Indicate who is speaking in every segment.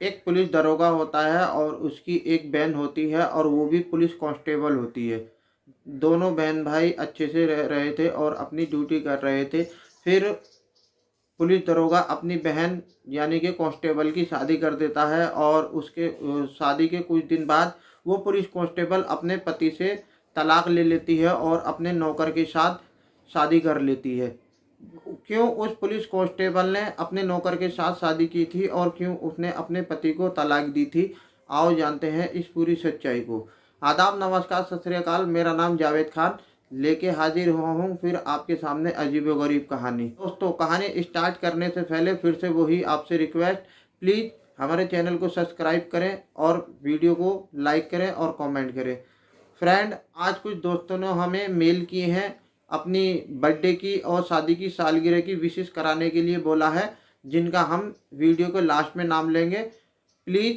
Speaker 1: एक पुलिस दरोगा होता है और उसकी एक बहन होती है और वो भी पुलिस कांस्टेबल होती है। दोनों बहन भाई अच्छे से रह रहे थे और अपनी ड्यूटी कर रहे थे। फिर पुलिस दरोगा अपनी बहन यानी कि कांस्टेबल की शादी कर देता है और उसके शादी के कुछ दिन बाद वो पुलिस कांस्टेबल अपने पति से तलाक ले लेती है और अपने नौकर के साथ शादी कर लेती है। क्यों उस पुलिस कांस्टेबल ने अपने नौकर के साथ शादी की थी और क्यों उसने अपने पति को तलाक दी थी, आओ जानते हैं इस पूरी सच्चाई को। आदाब, नमस्कार, सत श्री अकाल। मेरा नाम जावेद खान लेके हाजिर हुआ हूँ फिर आपके सामने अजीबोगरीब कहानी। दोस्तों, कहानी स्टार्ट करने से पहले फिर से वही आपसे रिक्वेस्ट, प्लीज़ हमारे चैनल को सब्सक्राइब करें और वीडियो को लाइक करें और कमेंट करें। फ्रेंड, आज कुछ दोस्तों ने हमें मेल किए हैं, अपनी बर्थडे की और शादी की सालगिरह की विशेष कराने के लिए बोला है, जिनका हम वीडियो को लास्ट में नाम लेंगे। प्लीज़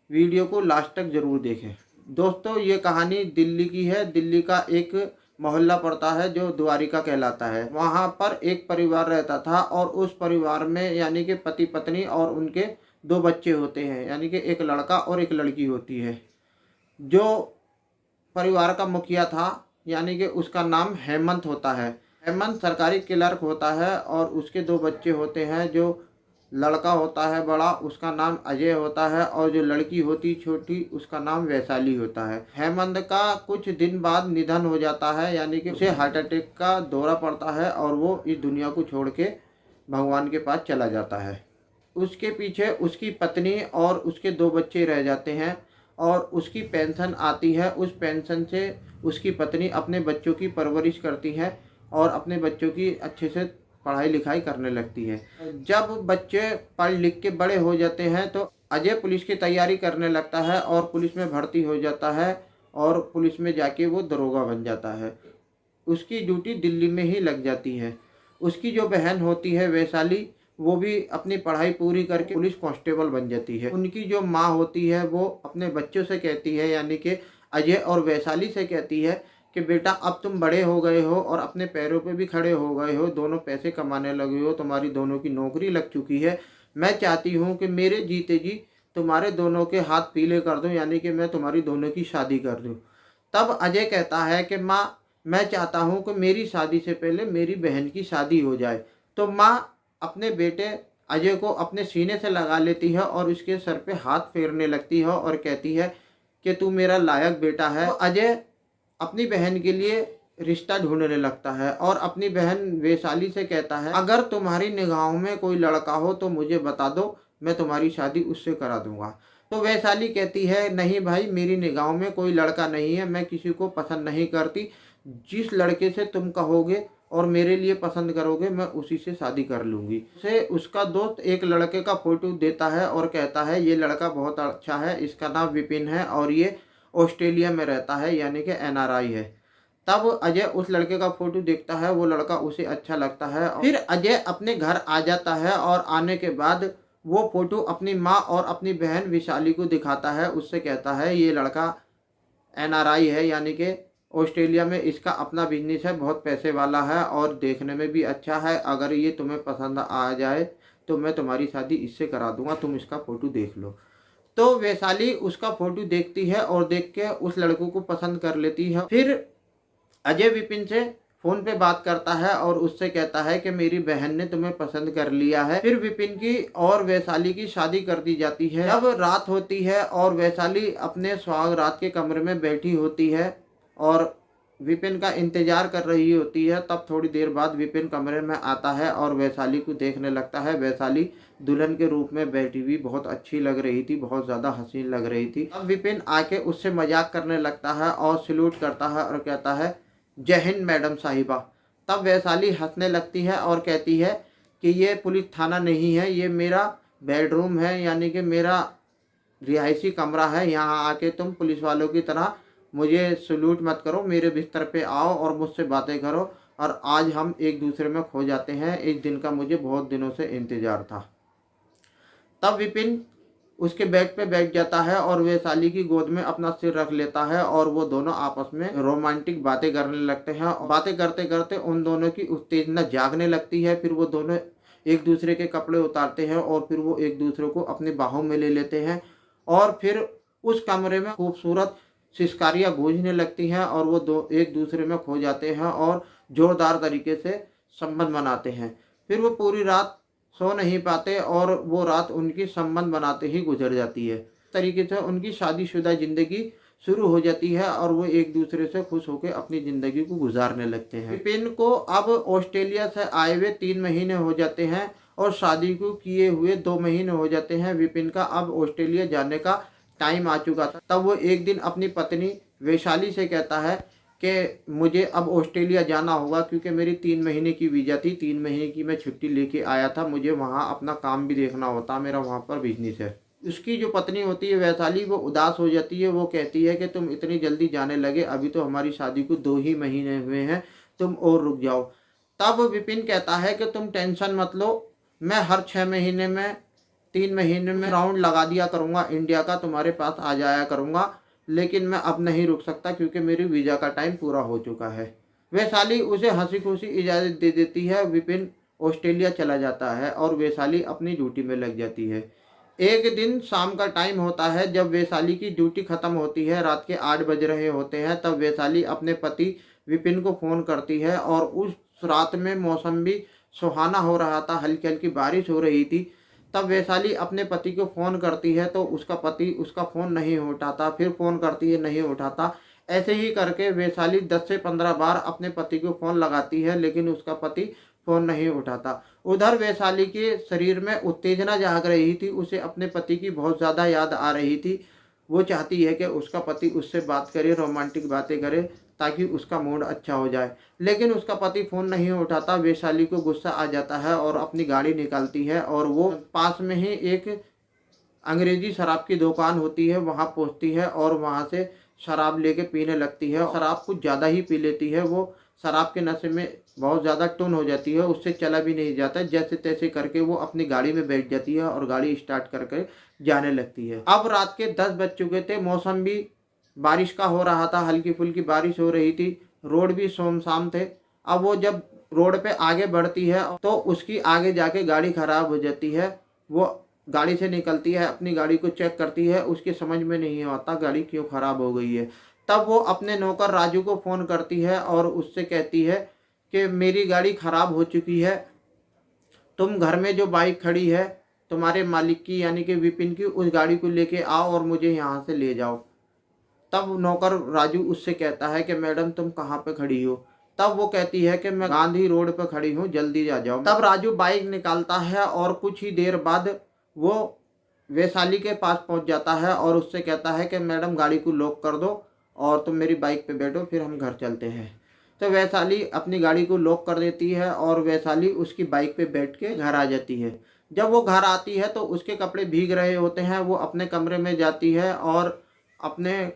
Speaker 1: वीडियो को लास्ट तक ज़रूर देखें। दोस्तों, ये कहानी दिल्ली की है। दिल्ली का एक मोहल्ला पड़ता है जो द्वारिका कहलाता है। वहाँ पर एक परिवार रहता था और उस परिवार में यानी कि पति पत्नी और उनके 2 बच्चे होते हैं, यानी कि एक लड़का और एक लड़की होती है। जो परिवार का मुखिया था यानी कि उसका नाम हेमंत होता है। हेमंत सरकारी क्लर्क होता है और उसके 2 बच्चे होते हैं। जो लड़का होता है बड़ा, उसका नाम अजय होता है और जो लड़की होती छोटी, उसका नाम वैशाली होता है। हेमंत का कुछ दिन बाद निधन हो जाता है, यानी कि उसे हार्ट अटैक का दौरा पड़ता है और वो इस दुनिया को छोड़ के भगवान के पास चला जाता है। उसके पीछे उसकी पत्नी और उसके 2 बच्चे रह जाते हैं और उसकी पेंशन आती है। उस पेंशन से उसकी पत्नी अपने बच्चों की परवरिश करती है और अपने बच्चों की अच्छे से पढ़ाई लिखाई करने लगती है। जब बच्चे पढ़ लिख के बड़े हो जाते हैं तो अजय पुलिस की तैयारी करने लगता है और पुलिस में भर्ती हो जाता है और पुलिस में जाके वो दरोगा बन जाता है। उसकी ड्यूटी दिल्ली में ही लग जाती है। उसकी जो बहन होती है वैशाली, वो भी अपनी पढ़ाई पूरी करके पुलिस कांस्टेबल बन जाती है। उनकी जो माँ होती है वो अपने बच्चों से कहती है, यानी कि अजय और वैशाली से कहती है कि बेटा, अब तुम बड़े हो गए हो और अपने पैरों पे भी खड़े हो गए हो, दोनों पैसे कमाने लगे हो, तुम्हारी दोनों की नौकरी लग चुकी है। मैं चाहती हूँ कि मेरे जीते जी तुम्हारे दोनों के हाथ पीले कर दूँ, यानी कि मैं तुम्हारी दोनों की शादी कर दूँ। तब अजय कहता है कि माँ, मैं चाहता हूँ कि मेरी शादी से पहले मेरी बहन की शादी हो जाए। तो माँ अपने बेटे अजय को अपने सीने से लगा लेती है और उसके सर पे हाथ फेरने लगती है और कहती है कि तू मेरा लायक बेटा है। तो अजय अपनी बहन के लिए रिश्ता ढूंढने लगता है और अपनी बहन वैशाली से कहता है, अगर तुम्हारी निगाहों में कोई लड़का हो तो मुझे बता दो, मैं तुम्हारी शादी उससे करा दूंगा। तो वैशाली कहती है, नहीं भाई, मेरी निगाहों में कोई लड़का नहीं है, मैं किसी को पसंद नहीं करती। जिस लड़के से तुम कहोगे और मेरे लिए पसंद करोगे, मैं उसी से शादी कर लूँगी। उसे उसका दोस्त एक लड़के का फोटो देता है और कहता है, ये लड़का बहुत अच्छा है, इसका नाम विपिन है और ये ऑस्ट्रेलिया में रहता है, यानी कि NRI है। तब अजय उस लड़के का फोटो देखता है, वो लड़का उसे अच्छा लगता है। फिर अजय अपने घर आ जाता है और आने के बाद वो फोटो अपनी माँ और अपनी बहन विशाली को दिखाता है। उससे कहता है, ये लड़का NRI है, यानी कि ऑस्ट्रेलिया में इसका अपना बिजनेस है, बहुत पैसे वाला है और देखने में भी अच्छा है। अगर ये तुम्हें पसंद आ जाए तो मैं तुम्हारी शादी इससे करा दूंगा, तुम इसका फ़ोटो देख लो। तो वैशाली उसका फ़ोटो देखती है और देख के उस लड़कों को पसंद कर लेती है। फिर अजय विपिन से फ़ोन पे बात करता है और उससे कहता है कि मेरी बहन ने तुम्हें पसंद कर लिया है। फिर विपिन की और वैशाली की शादी कर दी जाती है। जब रात होती है और वैशाली अपने सुहाग रात के कमरे में बैठी होती है और विपिन का इंतजार कर रही होती है, तब थोड़ी देर बाद विपिन कमरे में आता है और वैशाली को देखने लगता है। वैशाली दुल्हन के रूप में बैठी हुई बहुत अच्छी लग रही थी, बहुत ज़्यादा हसीन लग रही थी। अब विपिन आके उससे मजाक करने लगता है और सल्यूट करता है और कहता है, जय हिंद मैडम साहिबा। तब वैशाली हंसने लगती है और कहती है कि ये पुलिस थाना नहीं है, ये मेरा बेडरूम है, यानी कि मेरा रिहायशी कमरा है। यहाँ आके तुम पुलिस वालों की तरह मुझे सल्यूट मत करो, मेरे बिस्तर पे आओ और मुझसे बातें करो और आज हम एक दूसरे में खो जाते हैं। इस दिन का मुझे बहुत दिनों से इंतज़ार था। तब विपिन उसके बेड पे बैठ जाता है और वैशाली की गोद में अपना सिर रख लेता है और वो दोनों आपस में रोमांटिक बातें करने लगते हैं। बातें करते करते उन दोनों की उत्तेजना जागने लगती है। फिर वो दोनों एक दूसरे के कपड़े उतारते हैं और फिर वो एक दूसरे को अपनी बाहों में ले लेते हैं और फिर उस कमरे में खूबसूरत सिसकारियाँ गूंजने लगती हैं और वो दो एक दूसरे में खो जाते हैं और ज़ोरदार तरीके से संबंध बनाते हैं। फिर वो पूरी रात सो नहीं पाते और वो रात उनकी संबंध बनाते ही गुजर जाती है। इस तरीके से उनकी शादीशुदा ज़िंदगी शुरू हो जाती है और वो एक दूसरे से खुश होकर अपनी ज़िंदगी को गुजारने लगते हैं। विपिन को अब ऑस्ट्रेलिया से आए हुए 3 महीने हो जाते हैं और शादी को किए हुए 2 महीने हो जाते हैं। विपिन का अब ऑस्ट्रेलिया जाने का टाइम आ चुका था। तब वो एक दिन अपनी पत्नी वैशाली से कहता है कि मुझे अब ऑस्ट्रेलिया जाना होगा क्योंकि मेरी 3 महीने की वीज़ा थी। 3 महीने की मैं छुट्टी लेके आया था, मुझे वहाँ अपना काम भी देखना होता, मेरा वहाँ पर बिजनेस है। उसकी जो पत्नी होती है वैशाली, वो उदास हो जाती है। वो कहती है कि तुम इतनी जल्दी जाने लगे, अभी तो हमारी शादी को 2 ही महीने हुए हैं, तुम और रुक जाओ। तब विपिन कहता है कि तुम टेंशन मत लो, मैं हर 6 महीने में 3 महीने में राउंड लगा दिया करूँगा इंडिया का, तुम्हारे पास आ जाया करूँगा, लेकिन मैं अब नहीं रुक सकता क्योंकि मेरी वीज़ा का टाइम पूरा हो चुका है। वैशाली उसे हंसी खुशी इजाज़त दे देती है। विपिन ऑस्ट्रेलिया चला जाता है और वैशाली अपनी ड्यूटी में लग जाती है। एक दिन शाम का टाइम होता है, जब वैशाली की ड्यूटी ख़त्म होती है, रात के 8 बज रहे होते हैं, तब वैशाली अपने पति विपिन को फ़ोन करती है और उस रात में मौसम भी सुहाना हो रहा था, हल्की हल्की बारिश हो रही थी। तब वैशाली अपने पति को फ़ोन करती है तो उसका पति उसका फ़ोन नहीं उठाता, फिर फ़ोन करती है, नहीं उठाता। ऐसे ही करके वैशाली 10 से 15 बार अपने पति को फ़ोन लगाती है, लेकिन उसका पति फ़ोन नहीं उठाता। उधर वैशाली के शरीर में उत्तेजना जाग रही थी, उसे अपने पति की बहुत ज़्यादा याद आ रही थी। वो चाहती है कि उसका पति उससे बात करे, रोमांटिक बातें करे, ताकि उसका मूड अच्छा हो जाए, लेकिन उसका पति फ़ोन नहीं उठाता। वैशाली को गुस्सा आ जाता है और अपनी गाड़ी निकालती है और वो पास में ही एक अंग्रेजी शराब की दुकान होती है, वहाँ पहुँचती है और वहाँ से शराब लेके पीने लगती है। शराब कुछ ज़्यादा ही पी लेती है, वो शराब के नशे में बहुत ज़्यादा टुन हो जाती है, उससे चला भी नहीं जाता। जैसे तैसे करके वो अपनी गाड़ी में बैठ जाती है और गाड़ी स्टार्ट करके जाने लगती है। अब रात के 10 बज चुके थे, मौसम भी बारिश का हो रहा था, हल्की फुल्की बारिश हो रही थी, रोड भी सुनसान थे। अब वो जब रोड पे आगे बढ़ती है तो उसकी आगे जाके गाड़ी खराब हो जाती है। वो गाड़ी से निकलती है, अपनी गाड़ी को चेक करती है, उसकी समझ में नहीं आता गाड़ी क्यों खराब हो गई है। तब वो अपने नौकर राजू को फ़ोन करती है और उससे कहती है कि मेरी गाड़ी खराब हो चुकी है, तुम घर में जो बाइक खड़ी है तुम्हारे मालिक की यानी कि विपिन की, उस गाड़ी को लेके आओ और मुझे यहाँ से ले जाओ। तब नौकर राजू उससे कहता है कि मैडम तुम कहाँ पे खड़ी हो? तब वो कहती है कि मैं गांधी रोड पे खड़ी हूँ, जल्दी आ जाओ। तब राजू बाइक निकालता है और कुछ ही देर बाद वो वैशाली के पास पहुँच जाता है और उससे कहता है कि मैडम गाड़ी को लॉक कर दो और तुम मेरी बाइक पे बैठो, फिर हम घर चलते हैं। तो वैशाली अपनी गाड़ी को लॉक कर देती है और वैशाली उसकी बाइक पे बैठ के घर आ जाती है। जब वो घर आती है तो उसके कपड़े भीग रहे होते हैं, वो अपने कमरे में जाती है और अपने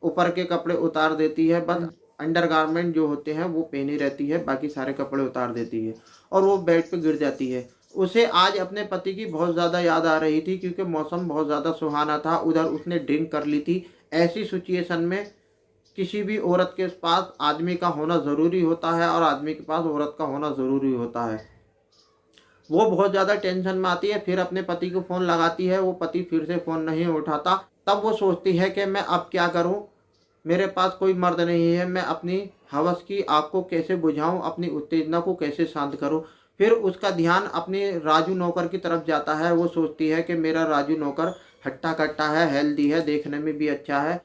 Speaker 1: ऊपर के कपड़े उतार देती है, बस अंडरगारमेंट जो होते हैं वो पहनी रहती है, बाकी सारे कपड़े उतार देती है और वो बेड पे गिर जाती है। उसे आज अपने पति की बहुत ज़्यादा याद आ रही थी क्योंकि मौसम बहुत ज़्यादा सुहाना था, उधर उसने ड्रिंक कर ली थी। ऐसी सिचुएशन में किसी भी औरत के पास आदमी का होना ज़रूरी होता है और आदमी के पास औरत का होना ज़रूरी होता है। वो बहुत ज़्यादा टेंशन में आती है, फिर अपने पति को फ़ोन लगाती है, वो पति फिर से फ़ोन नहीं उठाता। तब वो सोचती है कि मैं अब क्या करूं, मेरे पास कोई मर्द नहीं है, मैं अपनी हवस की आग को कैसे बुझाऊं, अपनी उत्तेजना को कैसे शांत करूं। फिर उसका ध्यान अपने राजू नौकर की तरफ जाता है। वो सोचती है कि मेरा राजू नौकर हट्टा कट्टा है, हेल्दी है, देखने में भी अच्छा है,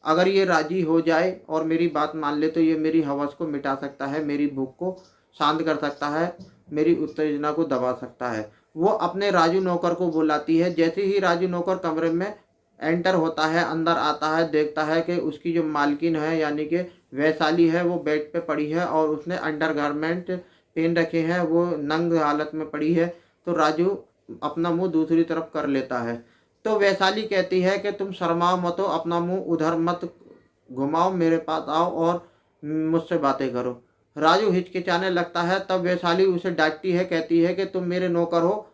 Speaker 1: अगर ये राजी हो जाए और मेरी बात मान ले तो ये मेरी हवस को मिटा सकता है, मेरी भूख को शांत कर सकता है, मेरी उत्तेजना को दबा सकता है। वो अपने राजू नौकर को बुलाती है। जैसे ही राजू नौकर कमरे में एंटर होता है, अंदर आता है, देखता है कि उसकी जो मालकिन है यानी कि वैशाली है, वो बेड पे पड़ी है और उसने अंडरगारमेंट पहन रखे हैं, वो नंग हालत में पड़ी है। तो राजू अपना मुंह दूसरी तरफ कर लेता है। तो वैशाली कहती है कि तुम शर्माओ मत, अपना मुंह उधर मत घुमाओ, मेरे पास आओ और मुझसे बातें करो। राजू हिचकिचाने लगता है। तब वैशाली उसे डांटती है, कहती है कि तुम मेरे नौकर हो,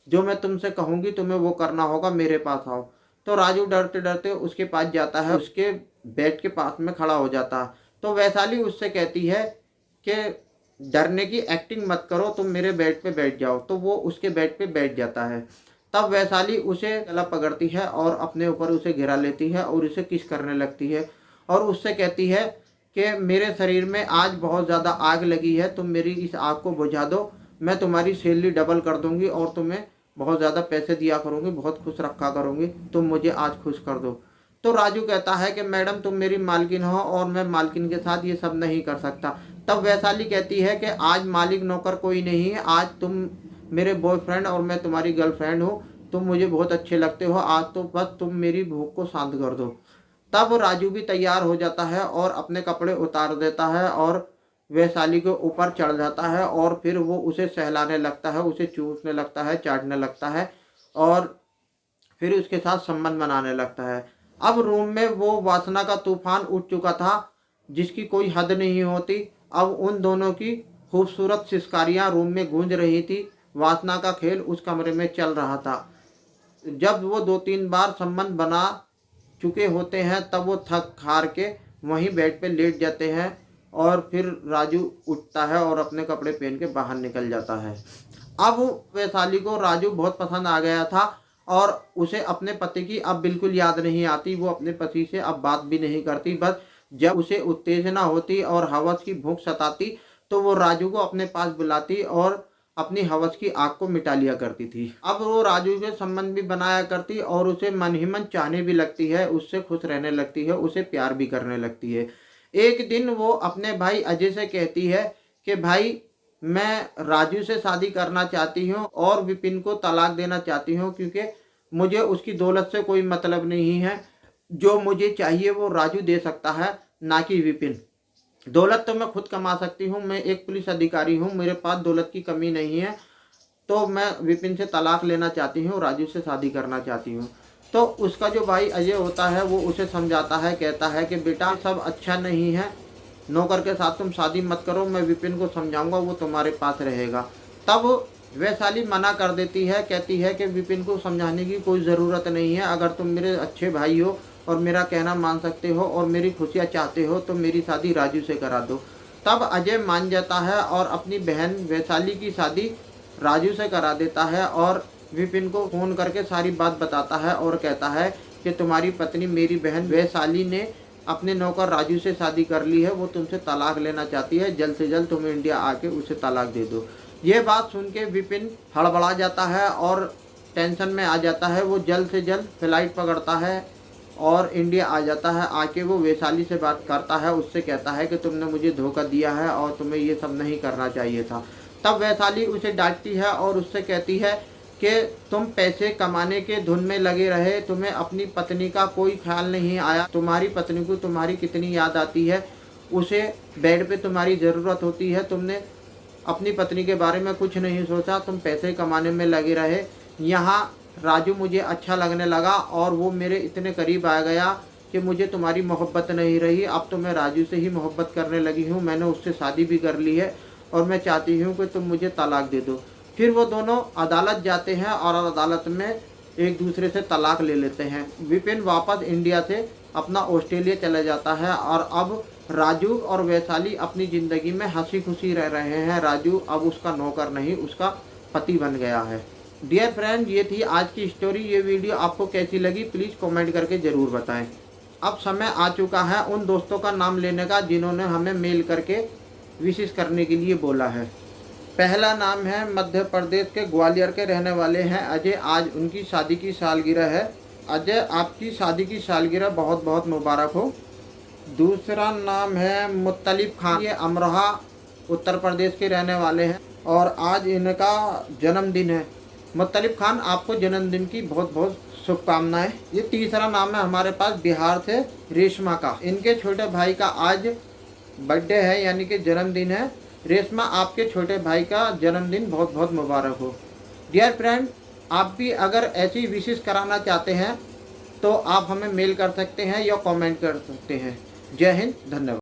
Speaker 1: जो मैं तुमसे कहूँगी तुम्हें वो करना होगा, मेरे पास आओ। तो राजू डरते डरते उसके पास जाता है, उसके बेड के पास में खड़ा हो जाता है। तो वैशाली उससे कहती है कि डरने की एक्टिंग मत करो, तुम मेरे बेड पे बैठ जाओ। तो वो उसके बेड पे बैठ जाता है। तब वैशाली उसे गला पकड़ती है और अपने ऊपर उसे घिरा लेती है और उसे किस करने लगती है और उससे कहती है कि मेरे शरीर में आज बहुत ज़्यादा आग लगी है, तुम मेरी इस आग को बुझा दो, मैं तुम्हारी सैलरी डबल कर दूंगी और तुम्हें बहुत ज़्यादा पैसे दिया करूंगी, बहुत खुश रखा करूंगी, तुम मुझे आज खुश कर दो। तो राजू कहता है कि मैडम तुम मेरी मालकिन हो और मैं मालकिन के साथ ये सब नहीं कर सकता। तब वैशाली कहती है कि आज मालिक नौकर कोई नहीं है, आज तुम मेरे बॉयफ्रेंड और मैं तुम्हारी गर्लफ्रेंड हूँ, तुम मुझे बहुत अच्छे लगते हो, आज तो बस तुम मेरी भूख को शांत कर दो। तब राजू भी तैयार हो जाता है और अपने कपड़े उतार देता है और वैशाली के ऊपर चढ़ जाता है और फिर वो उसे सहलाने लगता है, उसे चूसने लगता है, चाटने लगता है और फिर उसके साथ संबंध बनाने लगता है। अब रूम में वो वासना का तूफान उठ चुका था जिसकी कोई हद नहीं होती। अब उन दोनों की खूबसूरत सिसकारियां रूम में गूंज रही थी। वासना का खेल उस कमरे में चल रहा था। जब वो 2-3 बार संबंध बना चुके होते हैं तब वो थक हार के वहीं बेड पे लेट जाते हैं और फिर राजू उठता है और अपने कपड़े पहन के बाहर निकल जाता है। अब वैशाली को राजू बहुत पसंद आ गया था और उसे अपने पति की अब बिल्कुल याद नहीं आती। वो अपने पति से अब बात भी नहीं करती। बस जब उसे उत्तेजना होती और हवस की भूख सताती तो वो राजू को अपने पास बुलाती और अपनी हवस की आग को मिटा लिया करती थी। अब वो राजू के संबंध भी बनाया करती और उसे मन ही मन चाहने भी लगती है, उससे खुश रहने लगती है, उसे प्यार भी करने लगती है। एक दिन वो अपने भाई अजय से कहती है कि भाई मैं राजू से शादी करना चाहती हूँ और विपिन को तलाक देना चाहती हूँ क्योंकि मुझे उसकी दौलत से कोई मतलब नहीं है। जो मुझे चाहिए वो राजू दे सकता है, ना कि विपिन। दौलत तो मैं खुद कमा सकती हूँ, मैं एक पुलिस अधिकारी हूँ, मेरे पास दौलत की कमी नहीं है। तो मैं विपिन से तलाक लेना चाहती हूँ, राजू से शादी करना चाहती हूँ। तो उसका जो भाई अजय होता है वो उसे समझाता है, कहता है कि बेटा सब अच्छा नहीं है, नौकर के साथ तुम शादी मत करो, मैं विपिन को समझाऊंगा, वो तुम्हारे पास रहेगा। तब वैशाली मना कर देती है, कहती है कि विपिन को समझाने की कोई ज़रूरत नहीं है, अगर तुम मेरे अच्छे भाई हो और मेरा कहना मान सकते हो और मेरी खुशियाँ चाहते हो तो मेरी शादी राजू से करा दो। तब अजय मान जाता है और अपनी बहन वैशाली की शादी राजू से करा देता है और विपिन को फ़ोन करके सारी बात बताता है और कहता है कि तुम्हारी पत्नी मेरी बहन वैशाली ने अपने नौकर राजू से शादी कर ली है, वो तुमसे तलाक लेना चाहती है, जल्द से जल्द तुम इंडिया आके उसे तलाक दे दो। ये बात सुन के विपिन हड़बड़ा जाता है और टेंशन में आ जाता है। वो जल्द से जल्द फ्लाइट पकड़ता है और इंडिया आ जाता है। आके वो वैशाली से बात करता है, उससे कहता है कि तुमने मुझे धोखा दिया है और तुम्हें ये सब नहीं करना चाहिए था। तब वैशाली उसे डांटती है और उससे कहती है कि तुम पैसे कमाने के धुन में लगे रहे, तुम्हें अपनी पत्नी का कोई ख्याल नहीं आया। तुम्हारी पत्नी को तुम्हारी कितनी याद आती है, उसे बेड पे तुम्हारी ज़रूरत होती है, तुमने अपनी पत्नी के बारे में कुछ नहीं सोचा, तुम पैसे कमाने में लगे रहे। यहाँ राजू मुझे अच्छा लगने लगा और वो मेरे इतने करीब आ गया कि मुझे तुम्हारी मोहब्बत नहीं रही। अब तो मैं राजू से ही मोहब्बत करने लगी हूँ, मैंने उससे शादी भी कर ली है और मैं चाहती हूँ कि तुम मुझे तलाक दे दो। फिर वो दोनों अदालत जाते हैं और अदालत में एक दूसरे से तलाक ले लेते हैं। विपिन वापस इंडिया से अपना ऑस्ट्रेलिया चला जाता है और अब राजू और वैशाली अपनी ज़िंदगी में हंसी खुशी रह रहे हैं। राजू अब उसका नौकर नहीं, उसका पति बन गया है। डियर फ्रेंड, ये थी आज की स्टोरी। ये वीडियो आपको कैसी लगी प्लीज़ कमेंट करके ज़रूर बताएं। अब समय आ चुका है उन दोस्तों का नाम लेने का जिन्होंने हमें मेल करके विशेष करने के लिए बोला है। पहला नाम है मध्य प्रदेश के ग्वालियर के रहने वाले हैं अजय। आज उनकी शादी की सालगिरह है। अजय, आपकी शादी की सालगिरह बहुत बहुत मुबारक हो। दूसरा नाम है मुत्तलिब खान, ये अमरोहा उत्तर प्रदेश के रहने वाले हैं और आज इनका जन्मदिन है। मुत्तलिब खान, आपको जन्मदिन की बहुत बहुत शुभकामनाएं। ये तीसरा नाम है हमारे पास बिहार से रेशमा का। इनके छोटे भाई का आज बर्थडे है यानी कि जन्मदिन है। रेशमा, आपके छोटे भाई का जन्मदिन बहुत बहुत मुबारक हो। डियर फ्रेंड, आप भी अगर ऐसी विशेष कराना चाहते हैं तो आप हमें मेल कर सकते हैं या कमेंट कर सकते हैं। जय हिंद, धन्यवाद।